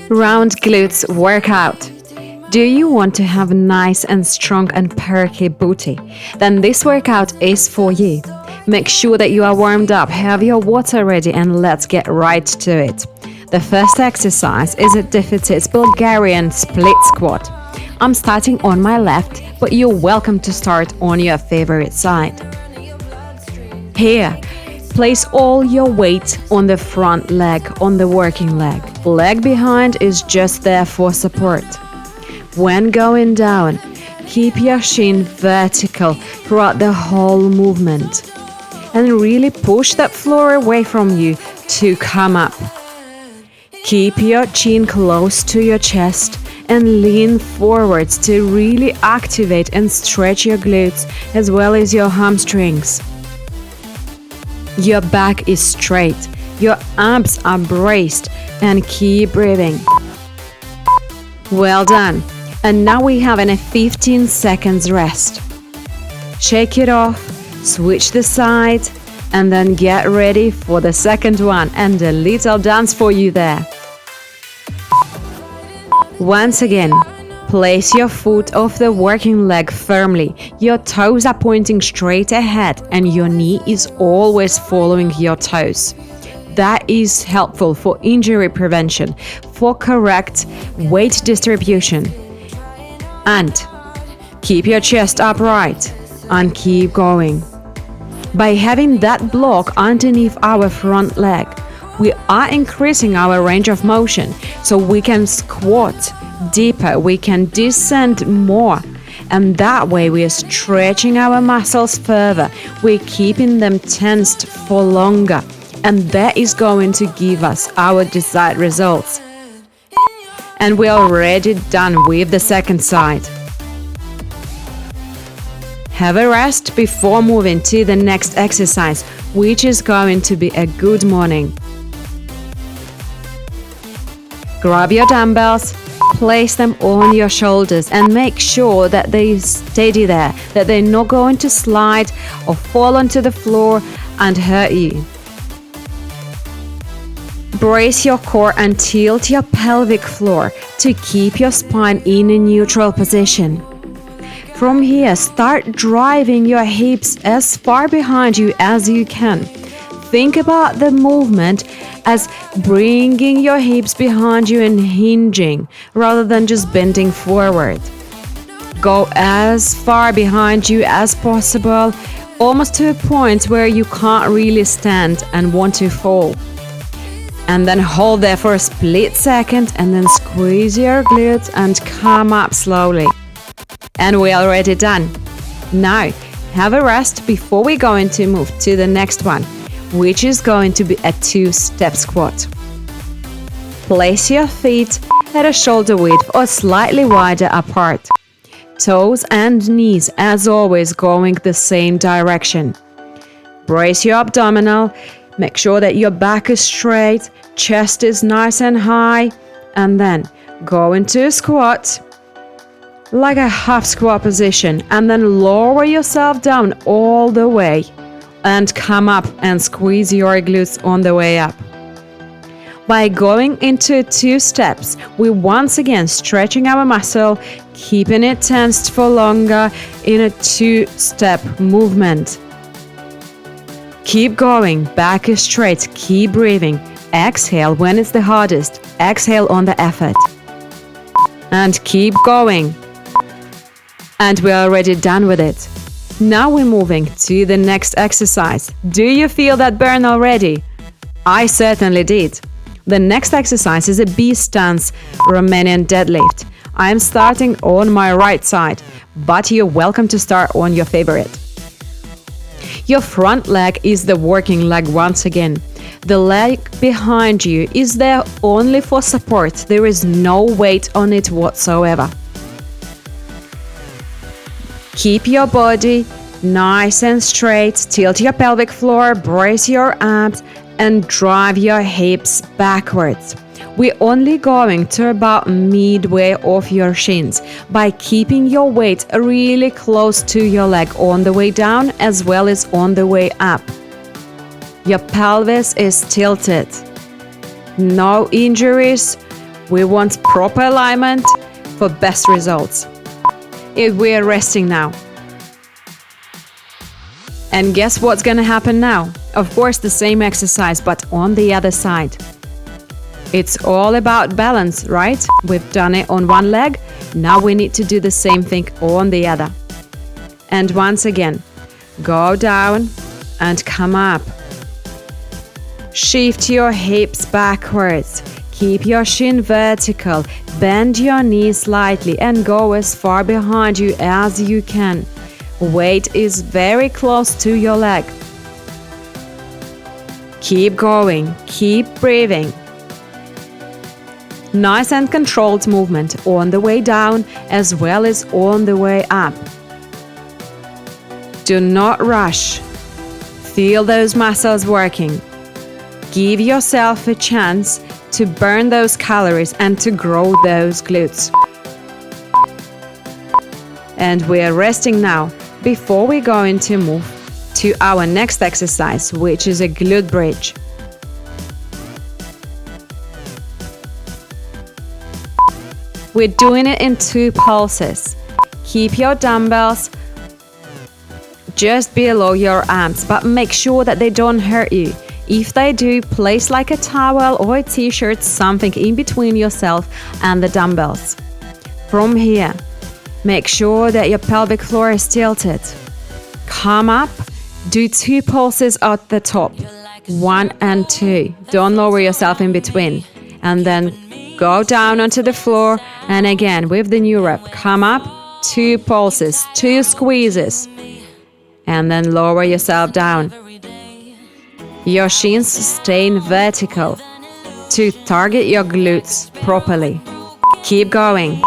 Round glutes workout. Do you want to have a nice and strong and perky booty? Then this workout is for you. Make sure that you are warmed up, have your water ready, and let's get right to it. The first exercise is a defeated Bulgarian split squat. I'm starting on my left, but you're welcome to start on your favorite side. Here, place all your weight on the front leg, on the working leg. Leg behind is just there for support. When going down, keep your shin vertical throughout the whole movement. And really push that floor away from you to come up. Keep your chin close to your chest and lean forwards to really activate and stretch your glutes as well as your hamstrings. Your back is straight, your abs are braced, and keep breathing. Well done. And now we have a 15 seconds rest. Shake it off, switch the side, and then get ready for the second one and a little dance for you there. Once again, place your foot off the working leg firmly. Your toes are pointing straight ahead and your knee is always following your toes. That is helpful for injury prevention, for correct weight distribution. And keep your chest upright and keep going. By having that block underneath our front leg, we are increasing our range of motion, so we can squat deeper, we can descend more, and that way we are stretching our muscles further, we're keeping them tensed for longer, and that is going to give us our desired results. And we're already done with the second side. Have a rest before moving to the next exercise, which is going to be a good morning. Grab your dumbbells, place them on your shoulders and make sure that they steady there, that they're not going to slide or fall onto the floor and hurt you. Brace your core and tilt your pelvic floor to keep your spine in a neutral position. From here, start driving your hips as far behind you as you can. Think about the movement as bringing your hips behind you and hinging rather than just bending forward. Go as far behind you as possible, almost to a point where you can't really stand and want to fall. And then hold there for a split second and then squeeze your glutes and come up slowly. And we're already done. Now, have a rest before we're going to move to the next one, which is going to be a two-step squat. Place your feet at a shoulder width or slightly wider apart. Toes and knees, as always, going the same direction. Brace your abdominal. Make sure that your back is straight, chest is nice and high, and then go into a squat, like a half squat position, and then lower yourself down all the way and come up and squeeze your glutes on the way up. By going into two steps, we once again stretching our muscle, keeping it tensed for longer in a two-step movement. Keep going, back is straight, keep breathing. Exhale when it's the hardest, exhale on the effort. And keep going. And we're already done with it. Now we're moving to the next exercise. Do you feel that burn already? I certainly did. The next exercise is a B stance Romanian deadlift. I'm starting on my right side, but you're welcome to start on your favorite. Your front leg is the working leg once again. The leg behind you is there only for support. There is no weight on it whatsoever. Keep your body nice and straight, tilt your pelvic floor, brace your abs, and drive your hips backwards. We're only going to about midway off your shins by keeping your weight really close to your leg on the way down as well as on the way up. Your pelvis is tilted. No injuries, We want proper alignment for best results. If we are resting now. And guess what's gonna happen now? Of course, the same exercise, but on the other side. It's all about balance, right? We've done it on one leg. Now we need to do the same thing on the other. And once again, go down and come up. Shift your hips backwards. Keep your shin vertical. Bend your knees slightly and go as far behind you as you can. Weight is very close to your leg. Keep going. Keep breathing. Nice and controlled movement on the way down as well as on the way up. Do not rush. Feel those muscles working. Give yourself a chance to burn those calories and to grow those glutes. And we are resting now before we're going to move to our next exercise, which is a glute bridge. We're doing it in 2 pulses. Keep your dumbbells just below your arms, but make sure that they don't hurt you. If they do, place like a towel or a t-shirt, something in between yourself and the dumbbells. From here, make sure that your pelvic floor is tilted. Come up, do 2 pulses at the top, 1 and 2. Don't lower yourself in between. And then go down onto the floor, and again with the new rep, come up, 2 pulses, 2 squeezes, and then lower yourself down. Your shins stay vertical to target your glutes properly. Keep going.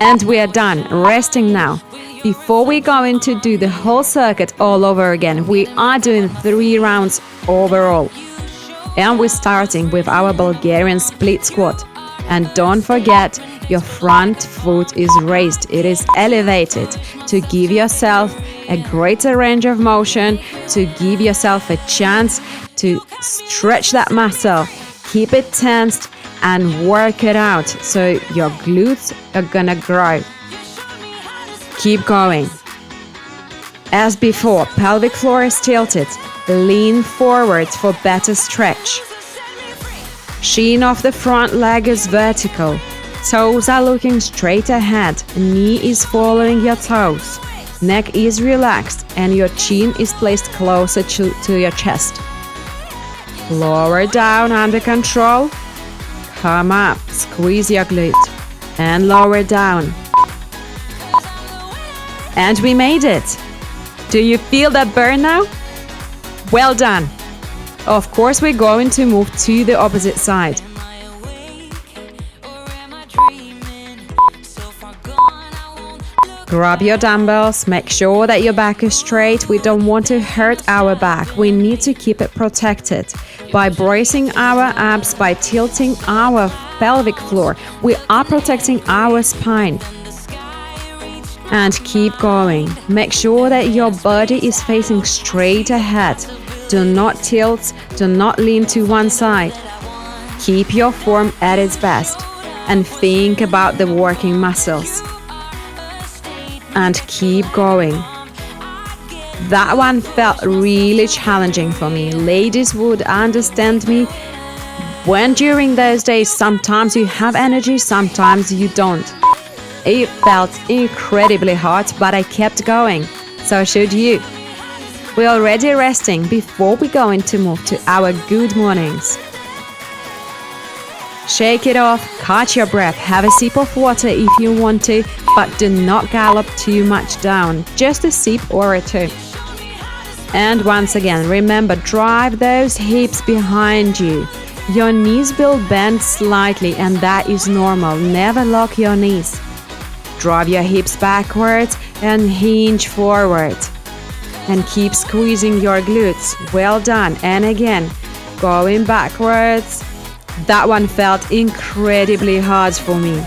And we are done, resting now. Before we go in to do the whole circuit all over again, we are doing 3 rounds overall. And we're starting with our Bulgarian split squat. And don't forget, your front foot is raised. It is elevated to give yourself a greater range of motion, to give yourself a chance to stretch that muscle, keep it tensed, and work it out so your glutes are gonna grow. Keep going. As before, pelvic floor is tilted. Lean forward for better stretch. Shin of the front leg is vertical. Toes are looking straight ahead. Knee is following your toes. Neck is relaxed and your chin is placed closer to your chest. Lower down under control. Come up, squeeze your glute and lower down. And we made it. Do you feel that burn now? Well done. Of course, we're going to move to the opposite side. Grab your dumbbells, make sure that your back is straight. We don't want to hurt our back. We need to keep it protected. By bracing our abs, by tilting our pelvic floor, we are protecting our spine. And keep going. Make sure that your body is facing straight ahead. Do not tilt, do not lean to one side. Keep your form at its best and think about the working muscles. And keep going. That one felt really challenging for me. Ladies would understand me when during those days sometimes you have energy, sometimes you don't. It felt incredibly hard, but I kept going. So should you. We're already resting before we go into move to our good mornings. Shake it off, catch your breath, have a sip of water if you want to, but do not gallop too much down, just a sip or a 2. And once again, remember, drive those hips behind you. Your knees will bend slightly and that is normal. Never lock your knees. Drive your hips backwards and hinge forward. And keep squeezing your glutes. Well done. And again, going backwards. That one felt incredibly hard for me.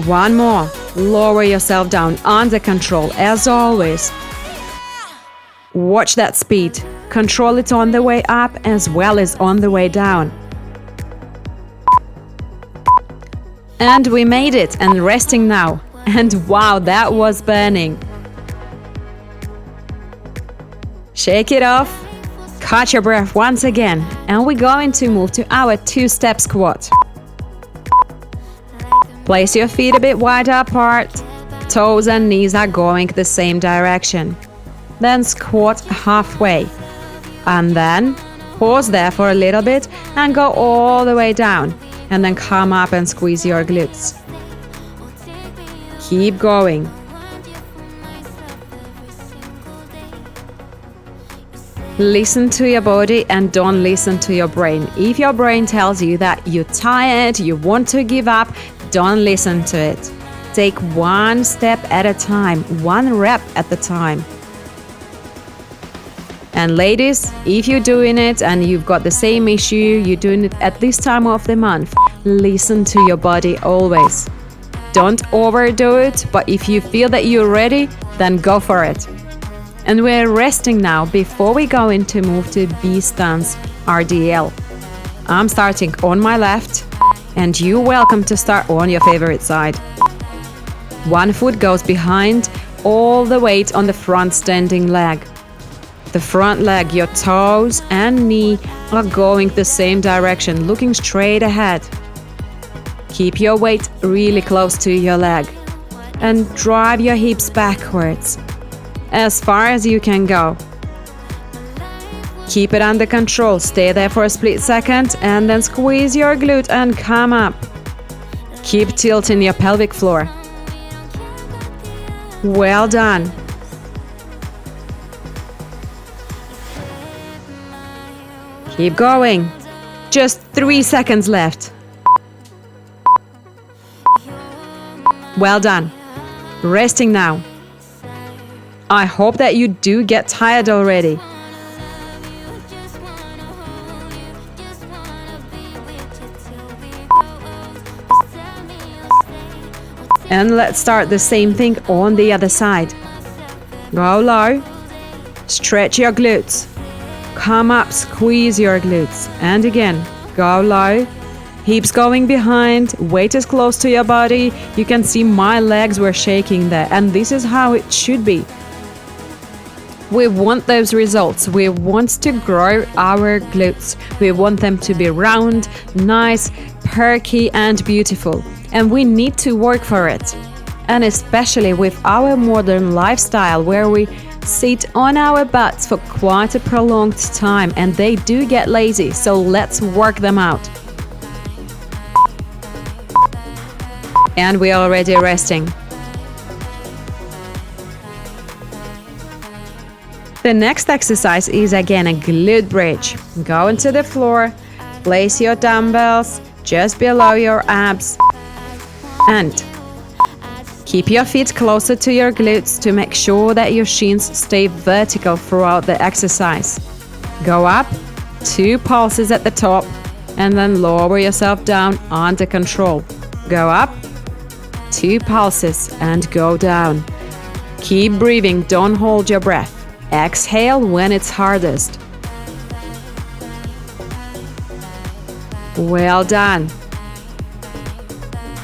One more. Lower yourself down under control, as always. Watch that speed. Control it on the way up as well as on the way down. And we made it, and resting now. And wow, that was burning. Shake it off. Catch your breath once again. And we're going to move to our two-step squat. Place your feet a bit wider apart. Toes and knees are going the same direction. Then squat halfway. And then pause there for a little bit and go all the way down. And then come up and squeeze your glutes. Keep going. Listen to your body and don't listen to your brain. If your brain tells you that you're tired, you want to give up, don't listen to it. Take one step at a time, one rep at the time. And ladies, if you're doing it and you've got the same issue, you're doing it at this time of the month, listen to your body always. Don't overdo it, but if you feel that you're ready, then go for it. And we're resting now before we go into move to B stance RDL. I'm starting on my left, and you're welcome to start on your favorite side. One foot goes behind, all the weight on the front standing leg. The front leg, your toes and knee are going the same direction, looking straight ahead. Keep your weight really close to your leg and drive your hips backwards as far as you can go. Keep it under control. Stay there for a split second and then squeeze your glute and come up. Keep tilting your pelvic floor. Well done. Keep going. Just 3 seconds left. Well done. Resting now. I hope that you do get tired already. And let's start the same thing on the other side. Go low. Stretch your glutes. Come up, squeeze your glutes. And again, go low. Hips going behind, weight is close to your body. You can see my legs were shaking there, and this is how it should be. We want those results. We want to grow our glutes. We want them to be round, nice, perky, and beautiful. And we need to work for it. And especially with our modern lifestyle where we sit on our butts for quite a prolonged time and they do get lazy, so let's work them out. And we're already resting. The next exercise is again a glute bridge. Go into the floor, place your dumbbells just below your abs, and keep your feet closer to your glutes to make sure that your shins stay vertical throughout the exercise. Go up, 2 pulses at the top, and then lower yourself down under control. Go up, 2 pulses, and go down. Keep breathing, don't hold your breath. Exhale when it's hardest. Well done.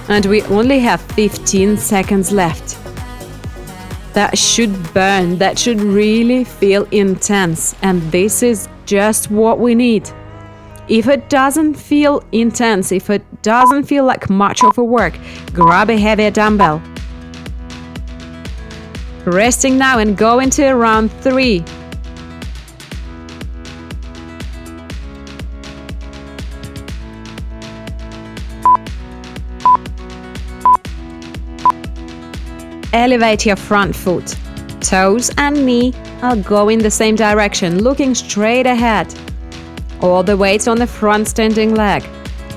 And we only have 15 seconds left. That should burn, that should really feel intense, and this is just what we need. If it doesn't feel intense, if it doesn't feel like much of a work, grab a heavier dumbbell. Resting now and go into round 3. Elevate your front foot. Toes and knee are going the same direction, looking straight ahead. All the weight on the front standing leg.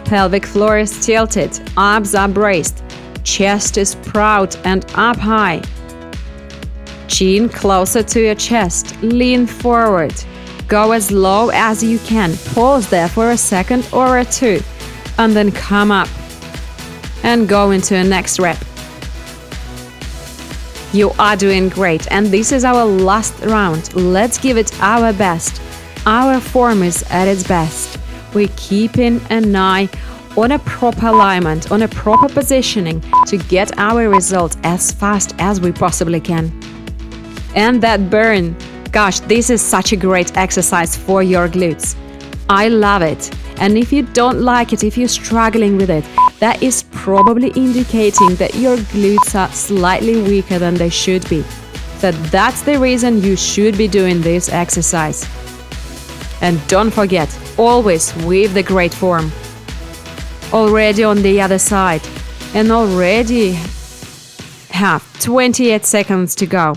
Pelvic floor is tilted, abs are braced, chest is proud and up high. Chin closer to your chest, lean forward. Go as low as you can. Pause there for a second or 2, and then come up and go into a next rep. You are doing great, and this is our last round. Let's give it our best. Our form is at its best. We're keeping an eye on a proper alignment, on a proper positioning to get our results as fast as we possibly can. And that burn, gosh, this is such a great exercise for your glutes. I love it. And if you don't like it, if you're struggling with it, that is probably indicating that your glutes are slightly weaker than they should be. So that's the reason you should be doing this exercise. And don't forget, always with the great form. Already on the other side, and already have 28 seconds to go.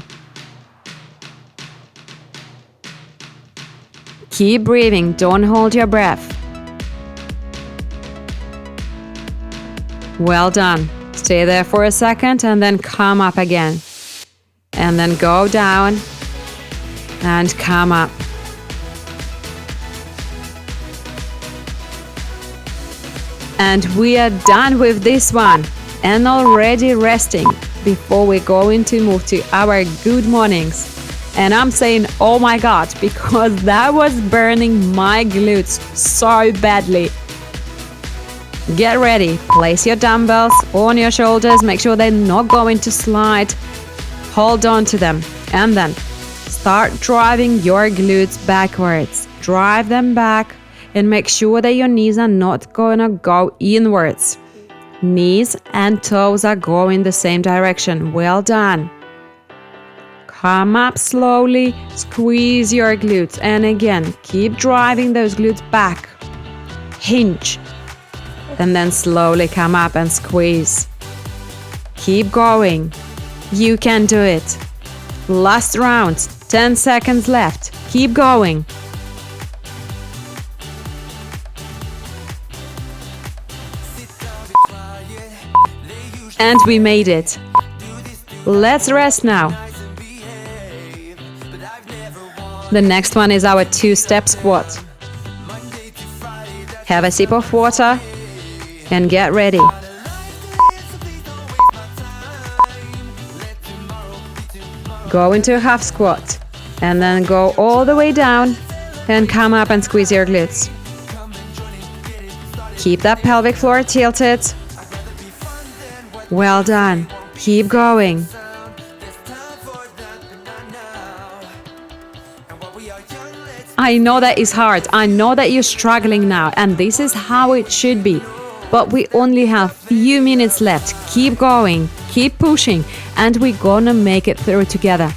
Keep breathing, don't hold your breath. Well done. Stay there for a second and then come up again. And then go down and come up. And we are done with this one and already resting before we're going to move to our good mornings. And I'm saying, oh my God, because that was burning my glutes so badly. Get ready. Place your dumbbells on your shoulders. Make sure they're not going to slide. Hold on to them. And then start driving your glutes backwards. Drive them back and make sure that your knees are not going to go inwards. Knees and toes are going the same direction. Well done. Come up slowly. Squeeze your glutes. And again, keep driving those glutes back. Hinge. And then slowly come up and squeeze. Keep going. You can do it. Last round. 10 seconds left. Keep going. And we made it. Let's rest now. The next one is our two-step squat. Have a sip of water and get ready. Go into a half squat and then go all the way down and come up and squeeze your glutes. Keep that pelvic floor tilted. Well done. Keep going. I know that is hard. I know that you're struggling now, and this is how it should be. But we only have few minutes left. Keep going, keep pushing, and we're gonna make it through together.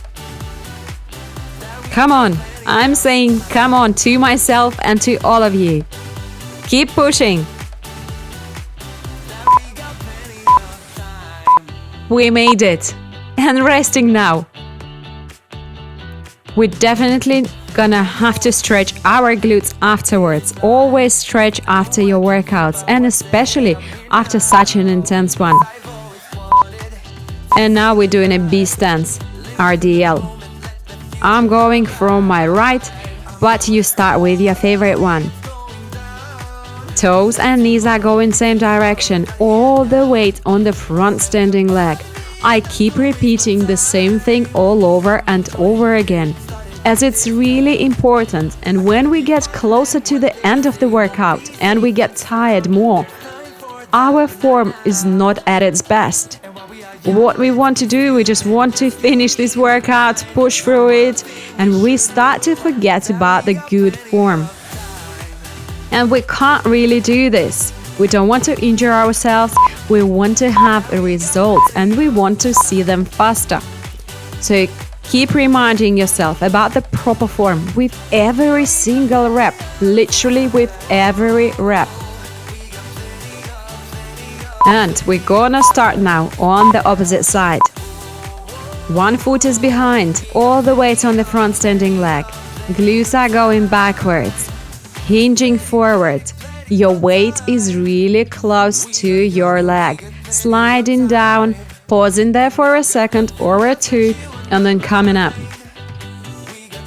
Come on. I'm saying come on to myself and to all of you. Keep pushing. We made it. And resting now. We're definitely gonna have to stretch our glutes afterwards. Always stretch after your workouts, and especially after such an intense one. And now we're doing a B stance, RDL. I'm going from my right, but you start with your favorite one. Toes and knees are going same direction, all the weight on the front standing leg. I keep repeating the same thing all over and over again, as it's really important. And when we get closer to the end of the workout and we get tired more, our form is not at its best. What we want to do, we just want to finish this workout, push through it, and we start to forget about the good form. And we can't really do this. We don't want to injure ourselves. We want to have results, and we want to see them faster. So keep reminding yourself about the proper form with every single rep, literally with every rep. And we're gonna start now on the opposite side. One foot is behind, all the weight on the front standing leg. Glutes are going backwards, hinging forward. Your weight is really close to your leg. Sliding down, pausing there for a second or a two, and then coming up.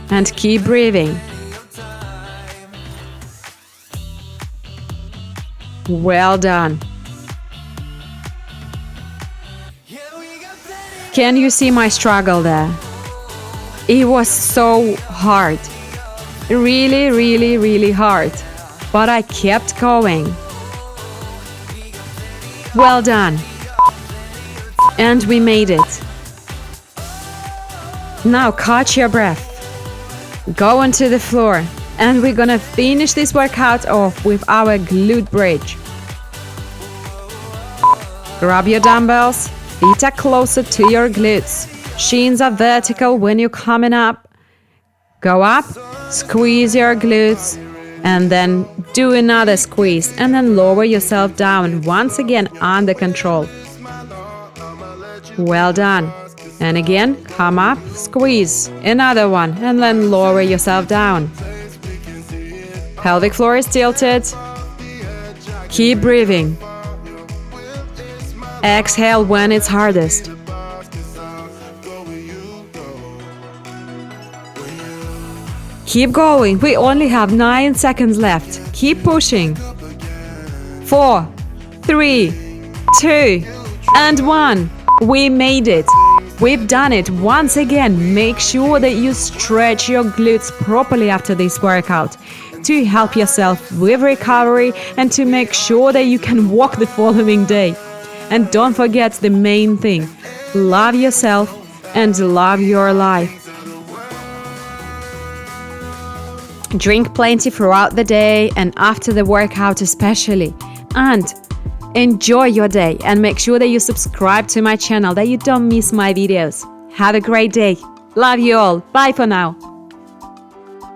And keep breathing. Well done. Can you see my struggle there? It was so hard. Really, really, really hard. But I kept going. Well done. And we made it. Now catch your breath. Go onto the floor. And we're gonna finish this workout off with our glute bridge. Grab your dumbbells. Feet are closer to your glutes. Shins are vertical when you're coming up. Go up, squeeze your glutes, and then do another squeeze, and then lower yourself down, once again under control. Well done. And again, come up, squeeze, another one, and then lower yourself down. Pelvic floor is tilted. Keep breathing. Exhale when it's hardest. Keep going. We only have 9 seconds left. Keep pushing. 4, 3, 2, and 1. We made it. We've done it. Once again, make sure that you stretch your glutes properly after this workout to help yourself with recovery and to make sure that you can walk the following day. And don't forget the main thing. Love yourself and love your life. Drink plenty throughout the day and after the workout especially. And enjoy your day and make sure that you subscribe to my channel that you don't miss my videos. Have a great day. Love you all. Bye for now.